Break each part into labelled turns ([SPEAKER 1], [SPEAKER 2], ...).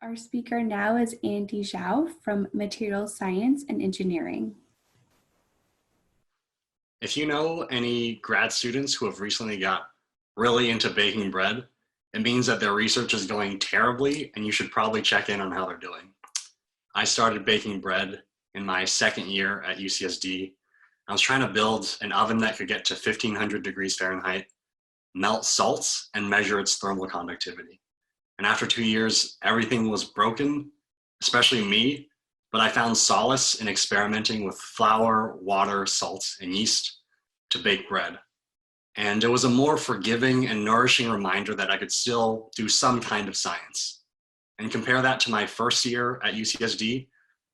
[SPEAKER 1] Our speaker now is Andy Zhao from Materials Science and Engineering.
[SPEAKER 2] If you know any grad students who have recently got really into baking bread, it means that their research is going terribly and you should probably check in on how they're doing. I started baking bread in my second year at UCSD. I was trying to build an oven that could get to 1500 degrees Fahrenheit, melt salts, and measure its thermal conductivity. And after 2 years, everything was broken, especially me, but I found solace in experimenting with flour, water, salt, and yeast to bake bread. And it was a more forgiving and nourishing reminder that I could still do some kind of science. And compare that to my first year at UCSD,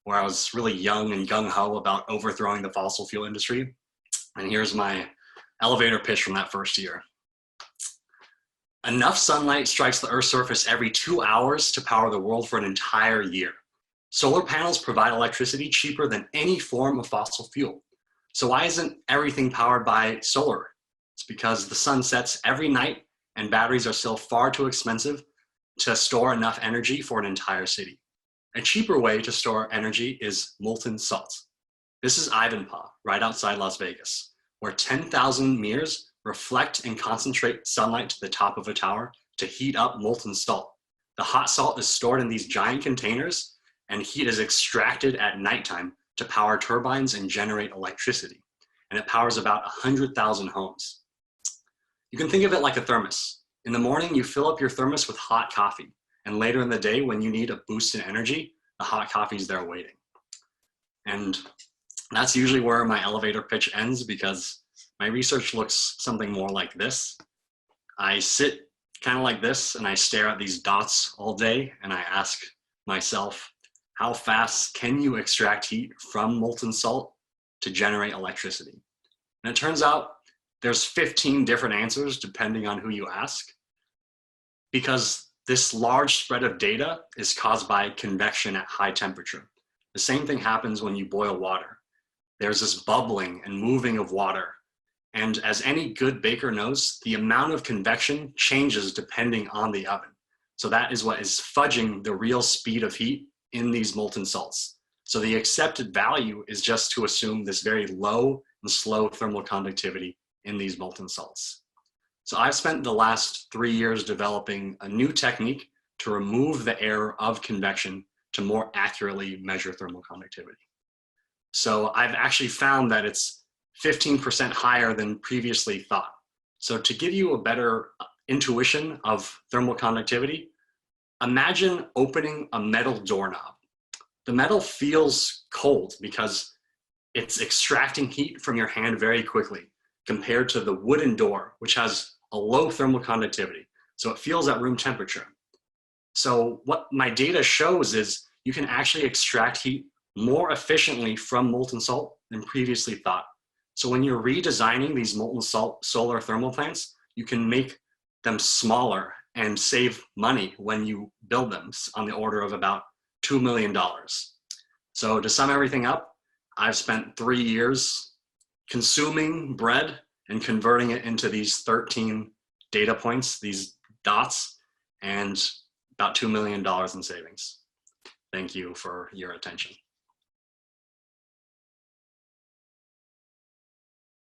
[SPEAKER 2] where I was really young and gung-ho about overthrowing the fossil fuel industry. And here's my elevator pitch from that first year. Enough sunlight strikes the Earth's surface every 2 hours to power the world for an entire year. Solar panels provide electricity cheaper than any form of fossil fuel. So why isn't everything powered by solar? It's because the sun sets every night and batteries are still far too expensive to store enough energy for an entire city. A cheaper way to store energy is molten salt. This is Ivanpah, right outside Las Vegas, where 10,000 mirrors reflect and concentrate sunlight to the top of a tower to heat up molten salt. The hot salt is stored in these giant containers and heat is extracted at nighttime to power turbines and generate electricity. And it powers about 100,000 homes. You can think of it like a thermos. In the morning, you fill up your thermos with hot coffee. And later in the day, when you need a boost in energy, the hot coffee is there waiting. And that's usually where my elevator pitch ends because my research looks something more like this. I sit kind of like this and I stare at these dots all day and I ask myself, how fast can you extract heat from molten salt to generate electricity? And it turns out there's 15 different answers depending on who you ask, because this large spread of data is caused by convection at high temperature. The same thing happens when you boil water. There's this bubbling and moving of water. And as any good baker knows, the amount of convection changes depending on the oven. So that is what is fudging the real speed of heat in these molten salts. So the accepted value is just to assume this very low and slow thermal conductivity in these molten salts. So I've spent the last 3 years developing a new technique to remove the error of convection to more accurately measure thermal conductivity. So I've actually found that it's 15% higher than previously thought. So to give you a better intuition of thermal conductivity, imagine opening a metal doorknob. The metal feels cold because it's extracting heat from your hand very quickly compared to the wooden door, which has a low thermal conductivity. So it feels at room temperature. So what my data shows is you can actually extract heat more efficiently from molten salt than previously thought. So when you're redesigning these molten salt solar thermal plants, you can make them smaller and save money when you build them on the order of about $2 million. So to sum everything up, I've spent 3 years consuming bread and converting it into these 13 data points, these dots, and about $2 million in savings. Thank you for your attention.